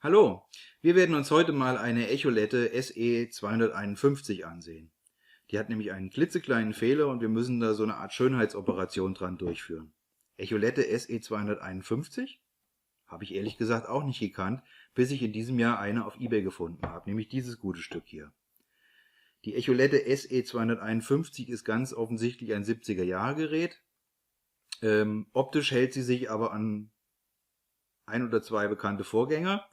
Hallo, wir werden uns heute mal eine Echolette SE251 ansehen. Die hat nämlich einen klitzekleinen Fehler und wir müssen da so eine Art Schönheitsoperation dran durchführen. Echolette SE251? Habe ich ehrlich gesagt auch nicht gekannt, bis ich in diesem Jahr eine auf eBay gefunden habe, nämlich dieses gute Stück hier. Die Echolette SE251 ist ganz offensichtlich ein 70er-Jahre-Gerät. Optisch hält sie sich aber an ein oder zwei bekannte Vorgänger.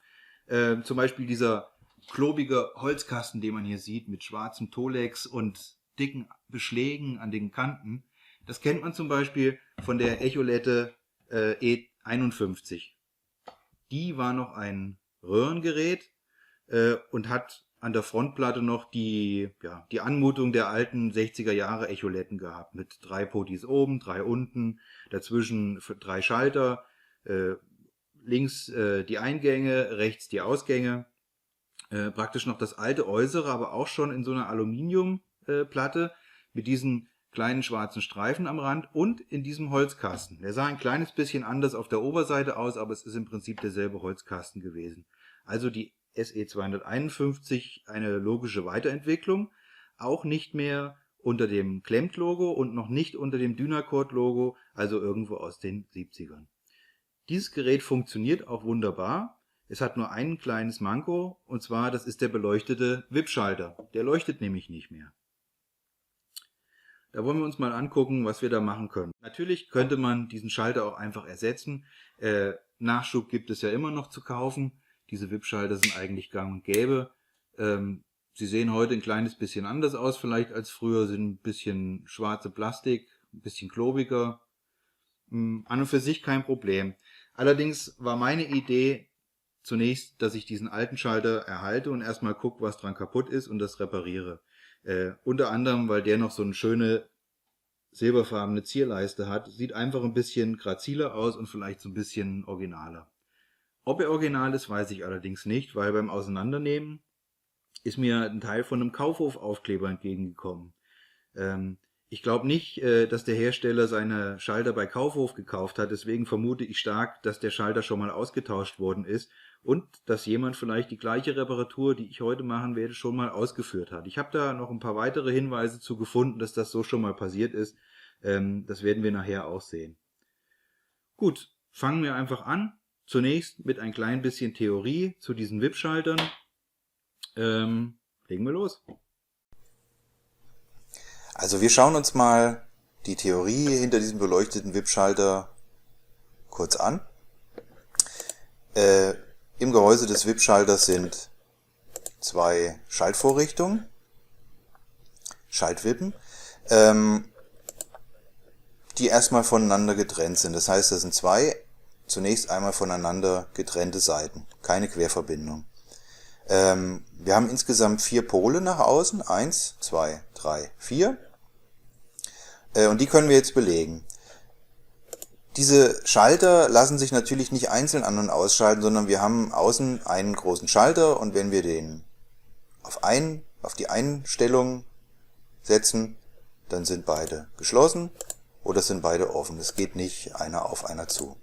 Zum Beispiel dieser klobige Holzkasten, den man hier sieht, mit schwarzem Tolex und dicken Beschlägen an den Kanten. Das kennt man zum Beispiel von der Echolette E51. Die war noch ein Röhrengerät und hat an der Frontplatte noch die Anmutung der alten 60er Jahre Echoletten gehabt. Mit 3 Potis oben, 3 unten, dazwischen 3 Schalter, links die Eingänge, rechts die Ausgänge. Praktisch noch das alte Äußere, aber auch schon in so einer Aluminiumplatte mit diesen kleinen schwarzen Streifen am Rand und in diesem Holzkasten. Der sah ein kleines bisschen anders auf der Oberseite aus, aber es ist im Prinzip derselbe Holzkasten gewesen. Also die SE251 eine logische Weiterentwicklung, auch nicht mehr unter dem Klemmt-Logo und noch nicht unter dem Dynacord-Logo, also irgendwo aus den 70ern. Dieses Gerät funktioniert auch wunderbar. Es hat nur ein kleines Manko, und zwar das ist der beleuchtete WIP-Schalter. Der leuchtet nämlich nicht mehr. Da wollen wir uns mal angucken, was wir da machen können. Natürlich könnte man diesen Schalter auch einfach ersetzen. Nachschub gibt es ja immer noch zu kaufen. Diese WIP-Schalter sind eigentlich gang und gäbe. Sie sehen heute ein kleines bisschen anders aus vielleicht als früher, sind ein bisschen schwarze Plastik, ein bisschen klobiger. An und für sich kein Problem. Allerdings war meine Idee zunächst, dass ich diesen alten Schalter erhalte und erstmal gucke, was dran kaputt ist und das repariere. Unter anderem, weil der noch so eine schöne silberfarbene Zierleiste hat. Sieht einfach ein bisschen graziler aus und vielleicht so ein bisschen originaler. Ob er original ist, weiß ich allerdings nicht, weil beim Auseinandernehmen ist mir ein Teil von einem Kaufhofaufkleber entgegengekommen. Ich glaube nicht, dass der Hersteller seine Schalter bei Kaufhof gekauft hat, deswegen vermute ich stark, dass der Schalter schon mal ausgetauscht worden ist und dass jemand vielleicht die gleiche Reparatur, die ich heute machen werde, schon mal ausgeführt hat. Ich habe da noch ein paar weitere Hinweise zu gefunden, dass das so schon mal passiert ist. Das werden wir nachher auch sehen. Gut, fangen wir einfach an. Zunächst mit ein klein bisschen Theorie zu diesen WIP-Schaltern. Legen wir los. Also wir schauen uns mal die Theorie hinter diesem beleuchteten WIP-Schalter kurz an. Im Gehäuse des WIP-Schalters sind 2 Schaltvorrichtungen, Schaltwippen, die erstmal voneinander getrennt sind. Das heißt, das sind 2 zunächst einmal voneinander getrennte Seiten, keine Querverbindung. Wir haben insgesamt 4 Pole nach außen, 1, 2, 3, 4. Und die können wir jetzt belegen. Diese Schalter lassen sich natürlich nicht einzeln an- und ausschalten, sondern wir haben außen einen großen Schalter und wenn wir den auf die Einstellung setzen, dann sind beide geschlossen oder sind beide offen. Es geht nicht einer auf einer zu.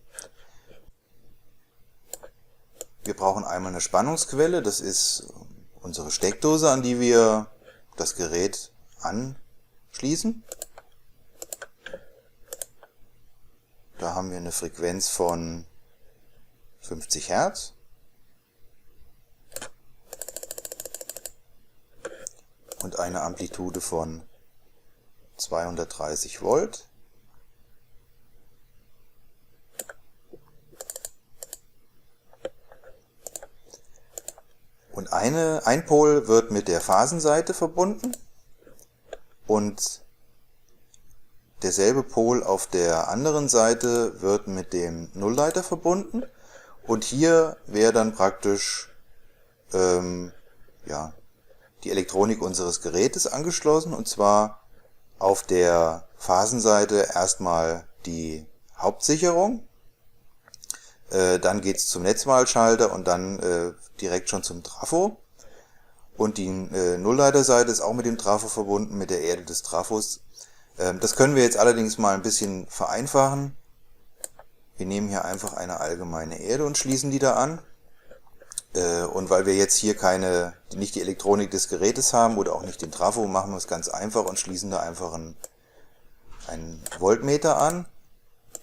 Wir brauchen einmal eine Spannungsquelle, das ist unsere Steckdose, an die wir das Gerät anschließen. Da haben wir eine Frequenz von 50 Hertz. Und eine Amplitude von 230 Volt. Und ein Pol wird mit der Phasenseite verbunden und derselbe Pol auf der anderen Seite wird mit dem Nullleiter verbunden. Und hier wäre dann praktisch die Elektronik unseres Gerätes angeschlossen, und zwar auf der Phasenseite erstmal die Hauptsicherung. Dann geht es zum Netzwahlschalter und dann direkt schon zum Trafo. Und die Nullleiterseite ist auch mit dem Trafo verbunden, mit der Erde des Trafos. Das können wir jetzt allerdings mal ein bisschen vereinfachen. Wir nehmen hier einfach eine allgemeine Erde und schließen die da an. Und weil wir jetzt hier nicht die Elektronik des Gerätes haben oder auch nicht den Trafo, machen wir es ganz einfach und schließen da einfach einen Voltmeter an,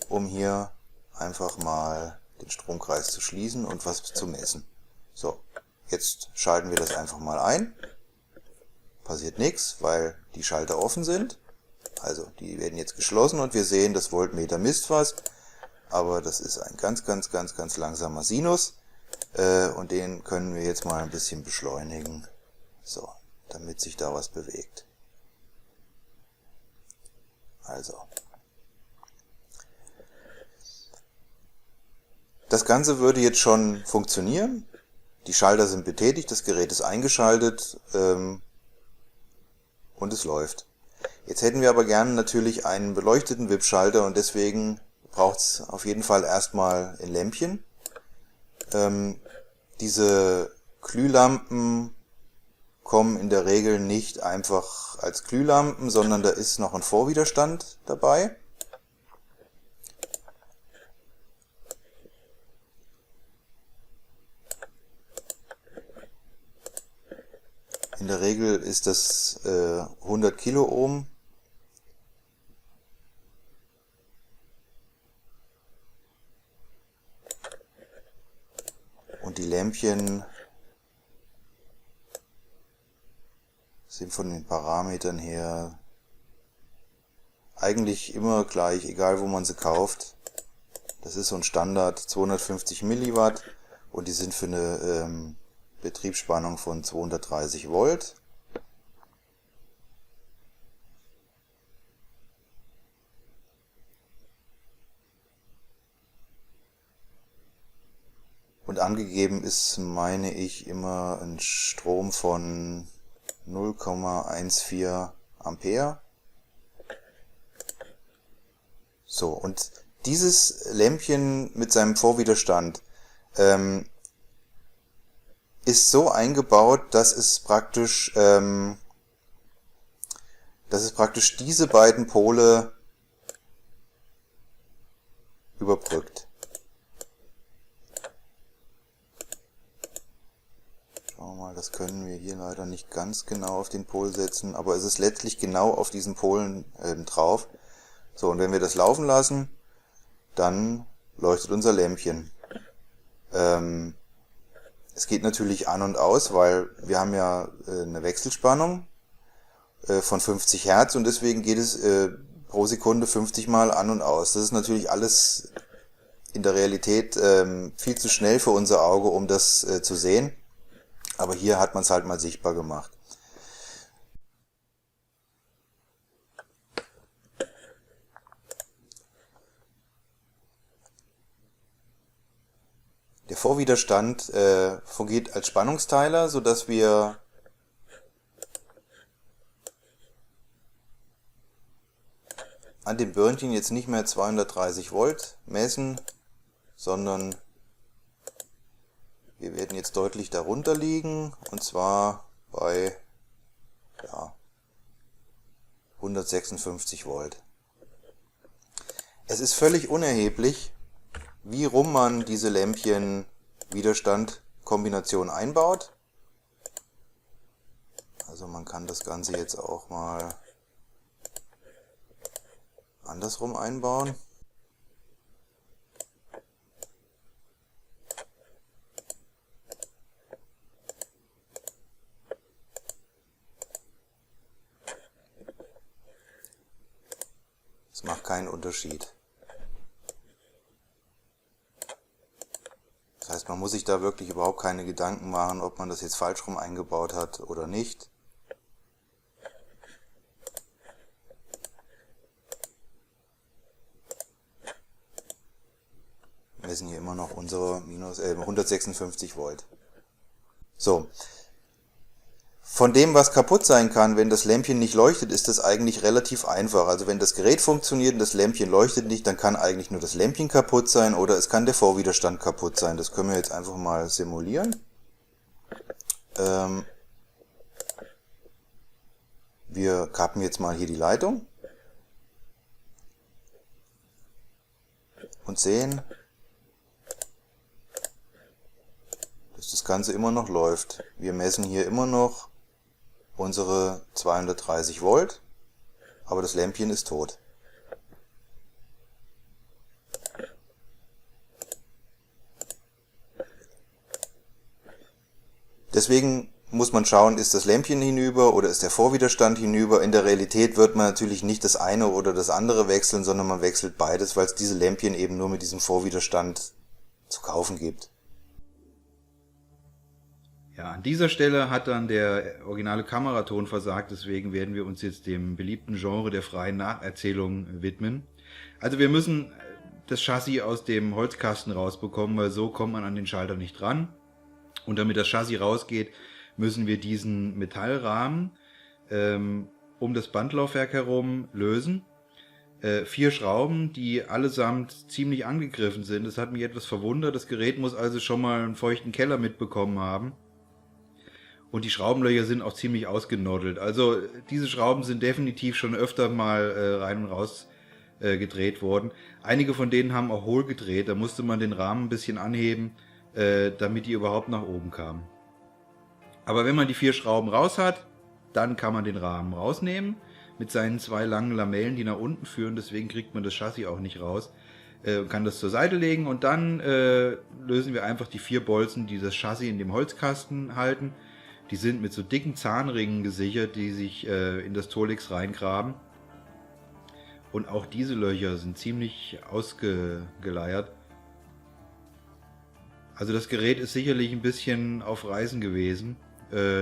um hier einfach mal den Stromkreis zu schließen und was zu messen. So, jetzt schalten wir das einfach mal ein. Passiert nichts, weil die Schalter offen sind. Also die werden jetzt geschlossen und wir sehen, das Voltmeter misst was. Aber das ist ein ganz langsamer Sinus. Und den können wir jetzt mal ein bisschen beschleunigen. So, damit sich da was bewegt. Also. Das Ganze würde jetzt schon funktionieren. Die Schalter sind betätigt, das Gerät ist eingeschaltet und es läuft. Jetzt hätten wir aber gerne natürlich einen beleuchteten WIP-Schalter und deswegen braucht es auf jeden Fall erstmal ein Lämpchen. Diese Glühlampen kommen in der Regel nicht einfach als Glühlampen, sondern da ist noch ein Vorwiderstand dabei. In der Regel ist das 100 Kiloohm. Und die Lämpchen sind von den Parametern her eigentlich immer gleich, egal wo man sie kauft. Das ist so ein Standard 250 Milliwatt und die sind für eine Betriebsspannung von 230 Volt. Und angegeben ist, meine ich, immer ein Strom von 0,14 Ampere. So, und dieses Lämpchen mit seinem Vorwiderstand ist so eingebaut, dass es praktisch diese beiden Pole überbrückt. Schauen wir mal, das können wir hier leider nicht ganz genau auf den Pol setzen, aber es ist letztlich genau auf diesen Polen drauf. So, und wenn wir das laufen lassen, dann leuchtet unser Lämpchen. Es geht natürlich an und aus, weil wir haben ja eine Wechselspannung von 50 Hertz und deswegen geht es pro Sekunde 50 Mal an und aus. Das ist natürlich alles in der Realität viel zu schnell für unser Auge, um das zu sehen. Aber hier hat man es halt mal sichtbar gemacht. Der Vorwiderstand fungiert als Spannungsteiler, sodass wir an dem Birnchen jetzt nicht mehr 230 Volt messen, sondern wir werden jetzt deutlich darunter liegen, und zwar bei 156 Volt. Es ist völlig unerheblich, wie rum man diese Lämpchen Widerstand-Kombination einbaut. Also man kann das Ganze jetzt auch mal andersrum einbauen. Das macht keinen Unterschied. Das heißt, man muss sich da wirklich überhaupt keine Gedanken machen, ob man das jetzt falsch rum eingebaut hat oder nicht. Wir messen hier immer noch unsere 156 Volt. So. Von dem, was kaputt sein kann, wenn das Lämpchen nicht leuchtet, ist das eigentlich relativ einfach. Also wenn das Gerät funktioniert und das Lämpchen leuchtet nicht, dann kann eigentlich nur das Lämpchen kaputt sein oder es kann der Vorwiderstand kaputt sein. Das können wir jetzt einfach mal simulieren. Wir kappen jetzt mal hier die Leitung und sehen, dass das Ganze immer noch läuft. Wir messen hier immer noch unsere 230 Volt, aber das Lämpchen ist tot. Deswegen muss man schauen, ist das Lämpchen hinüber oder ist der Vorwiderstand hinüber. In der Realität wird man natürlich nicht das eine oder das andere wechseln, sondern man wechselt beides, weil es diese Lämpchen eben nur mit diesem Vorwiderstand zu kaufen gibt. Ja, an dieser Stelle hat dann der originale Kameraton versagt, deswegen werden wir uns jetzt dem beliebten Genre der freien Nacherzählung widmen. Also wir müssen das Chassis aus dem Holzkasten rausbekommen, weil so kommt man an den Schalter nicht dran. Und damit das Chassis rausgeht, müssen wir diesen Metallrahmen um das Bandlaufwerk herum lösen. 4 Schrauben, die allesamt ziemlich angegriffen sind. Das hat mich etwas verwundert. Das Gerät muss also schon mal einen feuchten Keller mitbekommen haben. Und die Schraubenlöcher sind auch ziemlich ausgenoddelt. Also diese Schrauben sind definitiv schon öfter mal rein und raus gedreht worden. Einige von denen haben auch hohl gedreht. Da musste man den Rahmen ein bisschen anheben, damit die überhaupt nach oben kamen. Aber wenn man die 4 Schrauben raus hat, dann kann man den Rahmen rausnehmen mit seinen 2 langen Lamellen, die nach unten führen. Deswegen kriegt man das Chassis auch nicht raus. Kann das zur Seite legen und dann lösen wir einfach die 4 Bolzen, die das Chassis in dem Holzkasten halten. Die sind mit so dicken Zahnringen gesichert, die sich in das Tolix reingraben. Und auch diese Löcher sind ziemlich ausgeleiert. Also das Gerät ist sicherlich ein bisschen auf Reisen gewesen.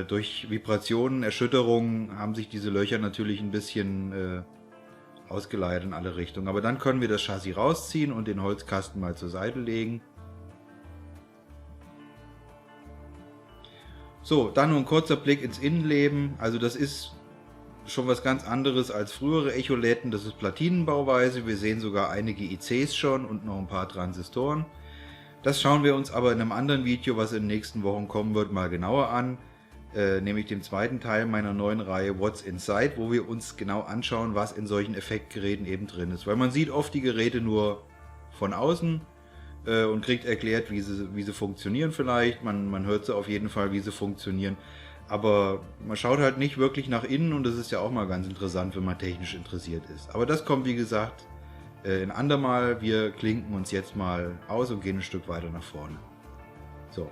Durch Vibrationen, Erschütterungen haben sich diese Löcher natürlich ein bisschen ausgeleiert in alle Richtungen. Aber dann können wir das Chassis rausziehen und den Holzkasten mal zur Seite legen. So, dann nur ein kurzer Blick ins Innenleben. Also das ist schon was ganz anderes als frühere Echoletten. Das ist Platinenbauweise. Wir sehen sogar einige ICs schon und noch ein paar Transistoren. Das schauen wir uns aber in einem anderen Video, was in den nächsten Wochen kommen wird, mal genauer an. Nämlich dem zweiten Teil meiner neuen Reihe What's Inside, wo wir uns genau anschauen, was in solchen Effektgeräten eben drin ist. Weil man sieht oft die Geräte nur von außen und kriegt erklärt, wie sie funktionieren vielleicht. Man hört sie auf jeden Fall, wie sie funktionieren. Aber man schaut halt nicht wirklich nach innen und das ist ja auch mal ganz interessant, wenn man technisch interessiert ist. Aber das kommt, wie gesagt, ein andermal. Wir klinken uns jetzt mal aus und gehen ein Stück weiter nach vorne. So.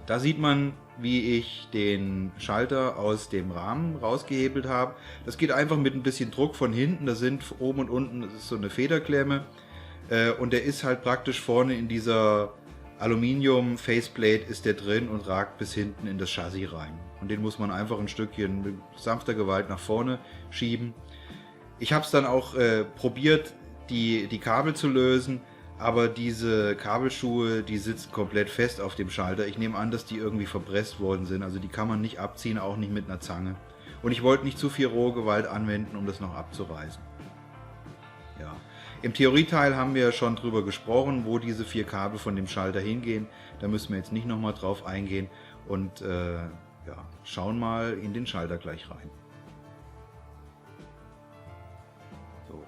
Da sieht man, wie ich den Schalter aus dem Rahmen rausgehebelt habe. Das geht einfach mit ein bisschen Druck von hinten. Da sind oben und unten, das ist so eine Federklemme. Und der ist halt praktisch vorne in dieser Aluminium-Faceplate ist der drin und ragt bis hinten in das Chassis rein. Und den muss man einfach ein Stückchen mit sanfter Gewalt nach vorne schieben. Ich habe es dann auch probiert, die Kabel zu lösen. Aber diese Kabelschuhe, die sitzen komplett fest auf dem Schalter. Ich nehme an, dass die irgendwie verpresst worden sind. Also die kann man nicht abziehen, auch nicht mit einer Zange. Und ich wollte nicht zu viel rohe Gewalt anwenden, um das noch abzureißen. Ja. Im Theorieteil haben wir schon drüber gesprochen, wo diese 4 Kabel von dem Schalter hingehen. Da müssen wir jetzt nicht nochmal drauf eingehen. Und ja, schauen mal in den Schalter gleich rein.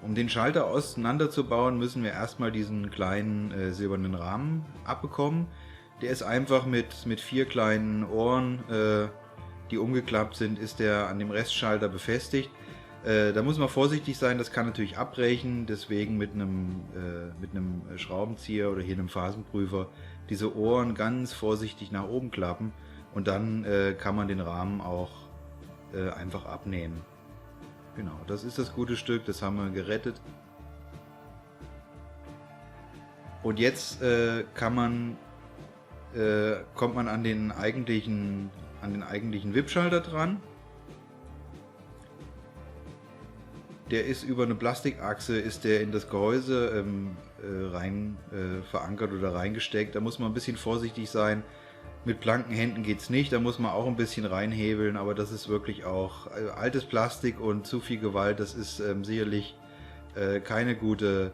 Um den Schalter auseinanderzubauen, müssen wir erstmal diesen kleinen silbernen Rahmen abbekommen. Der ist einfach mit 4 kleinen Ohren, die umgeklappt sind, ist der an dem Restschalter befestigt. Da muss man vorsichtig sein, das kann natürlich abbrechen, deswegen mit einem Schraubenzieher oder hier einem Phasenprüfer diese Ohren ganz vorsichtig nach oben klappen und dann kann man den Rahmen auch einfach abnehmen. Genau, das ist das gute Stück, das haben wir gerettet. Und jetzt kommt man an den eigentlichen WIP-Schalter dran. Der ist über eine Plastikachse ist der in das Gehäuse rein verankert oder reingesteckt. Da muss man ein bisschen vorsichtig sein. Mit blanken Händen geht es nicht, da muss man auch ein bisschen reinhebeln, aber das ist wirklich auch altes Plastik und zu viel Gewalt, das ist sicherlich keine gute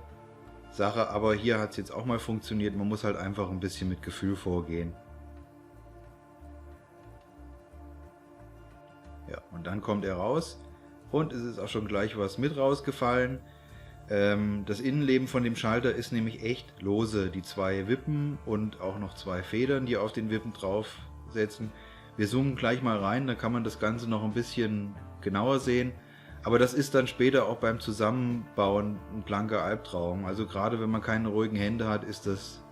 Sache, aber hier hat es jetzt auch mal funktioniert, man muss halt einfach ein bisschen mit Gefühl vorgehen. Ja, und dann kommt er raus und es ist auch schon gleich was mit rausgefallen. Das Innenleben von dem Schalter ist nämlich echt lose. Die 2 Wippen und auch noch 2 Federn, die auf den Wippen draufsetzen. Wir zoomen gleich mal rein, da kann man das Ganze noch ein bisschen genauer sehen. Aber das ist dann später auch beim Zusammenbauen ein blanker Albtraum. Also gerade wenn man keine ruhigen Hände hat, ist das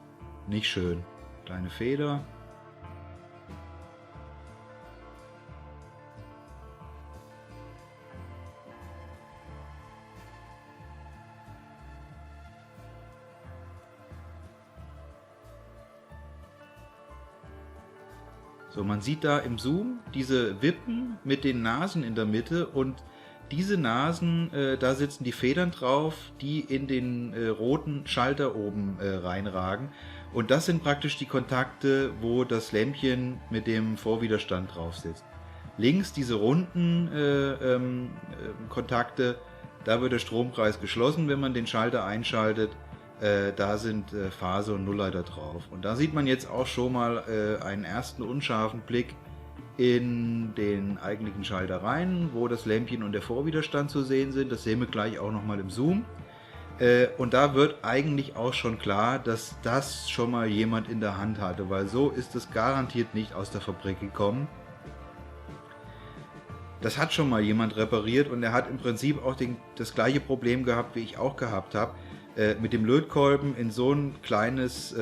nicht schön. Kleine Feder. So, man sieht da im Zoom diese Wippen mit den Nasen in der Mitte und diese Nasen, da sitzen die Federn drauf, die in den roten Schalter oben reinragen. Und das sind praktisch die Kontakte, wo das Lämpchen mit dem Vorwiderstand drauf sitzt. Links diese runden Kontakte, da wird der Stromkreis geschlossen, wenn man den Schalter einschaltet. Da sind Phase und Nullleiter drauf. Und da sieht man jetzt auch schon mal einen ersten unscharfen Blick in den eigentlichen Schalter rein, wo das Lämpchen und der Vorwiderstand zu sehen sind. Das sehen wir gleich auch nochmal im Zoom. Und da wird eigentlich auch schon klar, dass das schon mal jemand in der Hand hatte, weil so ist es garantiert nicht aus der Fabrik gekommen. Das hat schon mal jemand repariert und er hat im Prinzip auch das gleiche Problem gehabt, wie ich auch gehabt habe. Mit dem Lötkolben in so ein kleines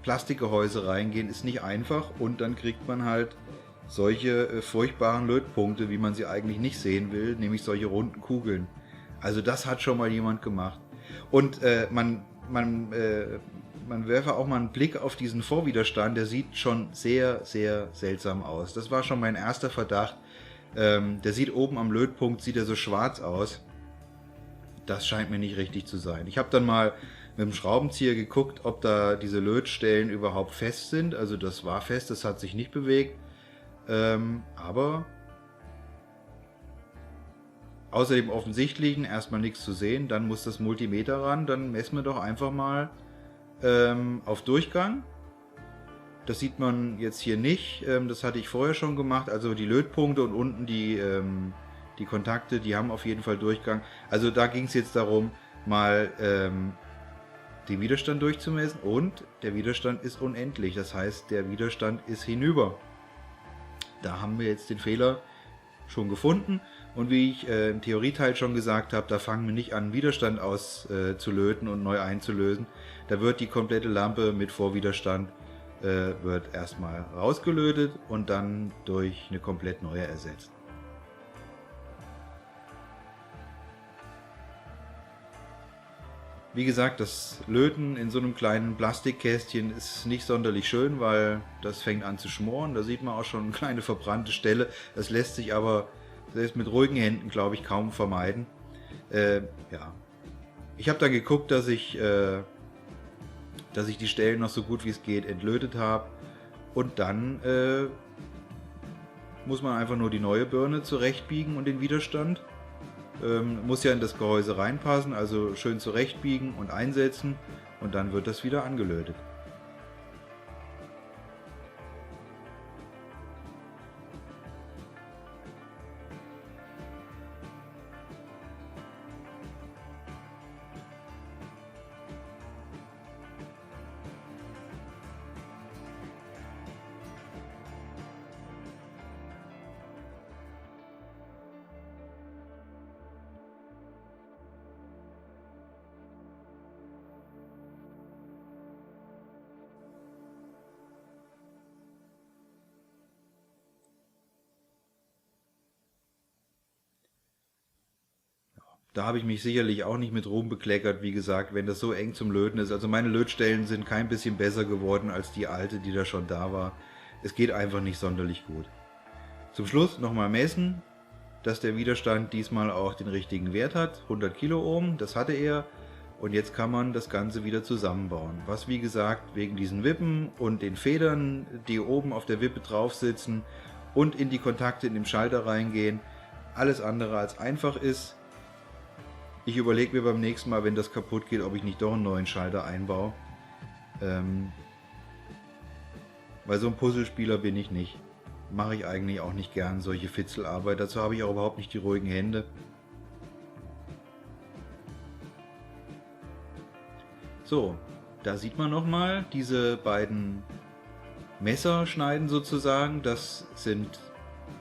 Plastikgehäuse reingehen ist nicht einfach und dann kriegt man halt solche furchtbaren Lötpunkte, wie man sie eigentlich nicht sehen will, nämlich solche runden Kugeln. Also das hat schon mal jemand gemacht. Und man werfe auch mal einen Blick auf diesen Vorwiderstand, der sieht schon sehr, sehr seltsam aus. Das war schon mein erster Verdacht. Der sieht oben am Lötpunkt, sieht er so schwarz aus. Das scheint mir nicht richtig zu sein. Ich habe dann mal mit dem Schraubenzieher geguckt, ob da diese Lötstellen überhaupt fest sind. Also das war fest, das hat sich nicht bewegt. Aber außer dem Offensichtlichen erstmal nichts zu sehen. Dann muss das Multimeter ran. Dann messen wir doch einfach mal auf Durchgang. Das sieht man jetzt hier nicht. Das hatte ich vorher schon gemacht. Also die Lötpunkte und unten die Kontakte, die haben auf jeden Fall Durchgang. Also da ging es jetzt darum, mal den Widerstand durchzumessen und der Widerstand ist unendlich. Das heißt, der Widerstand ist hinüber. Da haben wir jetzt den Fehler schon gefunden und wie ich im Theorieteil schon gesagt habe, da fangen wir nicht an, Widerstand auszulöten und neu einzulösen. Da wird die komplette Lampe mit Vorwiderstand wird erstmal rausgelötet und dann durch eine komplett neue ersetzt. Wie gesagt, das Löten in so einem kleinen Plastikkästchen ist nicht sonderlich schön, weil das fängt an zu schmoren. Da sieht man auch schon eine kleine verbrannte Stelle. Das lässt sich aber selbst mit ruhigen Händen, glaube ich, kaum vermeiden. Ja. Ich habe dann geguckt, dass ich die Stellen noch so gut wie es geht entlötet habe. Und dann muss man einfach nur die neue Birne zurechtbiegen und den Widerstand. Muss ja in das Gehäuse reinpassen, also schön zurechtbiegen und einsetzen und dann wird das wieder angelötet. Da habe ich mich sicherlich auch nicht mit Ruhm bekleckert, wie gesagt, wenn das so eng zum Löten ist. Also meine Lötstellen sind kein bisschen besser geworden als die alte, die da schon da war. Es geht einfach nicht sonderlich gut. Zum Schluss nochmal messen, dass der Widerstand diesmal auch den richtigen Wert hat. 100 Kiloohm, das hatte er. Und jetzt kann man das Ganze wieder zusammenbauen. Was wie gesagt wegen diesen Wippen und den Federn, die oben auf der Wippe drauf sitzen und in die Kontakte in den Schalter reingehen, alles andere als einfach ist. Ich überlege mir beim nächsten Mal, wenn das kaputt geht, ob ich nicht doch einen neuen Schalter einbaue. Weil so ein Puzzlespieler bin ich nicht. Mache ich eigentlich auch nicht gern, solche Fitzelarbeit. Dazu habe ich auch überhaupt nicht die ruhigen Hände. So, da sieht man nochmal diese beiden Messerschneiden sozusagen. Das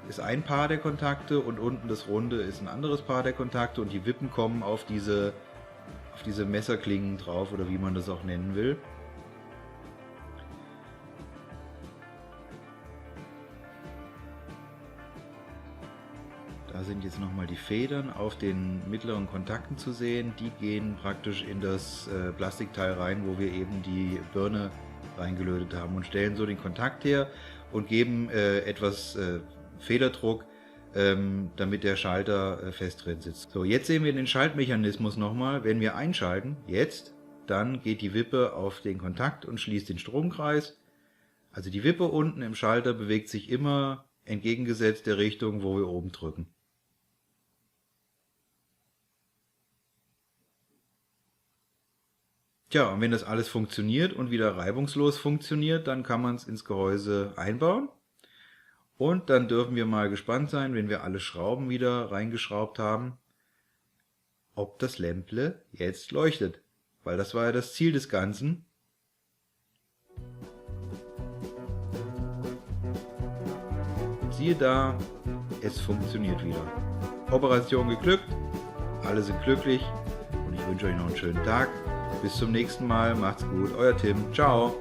ist ein Paar der Kontakte und unten das Runde ist ein anderes Paar der Kontakte und die Wippen kommen auf diese Messerklingen drauf oder wie man das auch nennen will. Da sind jetzt nochmal die Federn auf den mittleren Kontakten zu sehen. Die gehen praktisch in das Plastikteil rein, wo wir eben die Birne reingelötet haben und stellen so den Kontakt her und geben etwas Federdruck, damit der Schalter fest drin sitzt. So, jetzt sehen wir den Schaltmechanismus nochmal. Wenn wir einschalten, jetzt, dann geht die Wippe auf den Kontakt und schließt den Stromkreis. Also die Wippe unten im Schalter bewegt sich immer entgegengesetzt der Richtung, wo wir oben drücken. Tja, und wenn das alles funktioniert und wieder reibungslos funktioniert, dann kann man es ins Gehäuse einbauen. Und dann dürfen wir mal gespannt sein, wenn wir alle Schrauben wieder reingeschraubt haben, ob das Lämple jetzt leuchtet. Weil das war ja das Ziel des Ganzen. Siehe da, es funktioniert wieder. Operation geglückt, alle sind glücklich und ich wünsche euch noch einen schönen Tag. Bis zum nächsten Mal, macht's gut, euer Tim, ciao!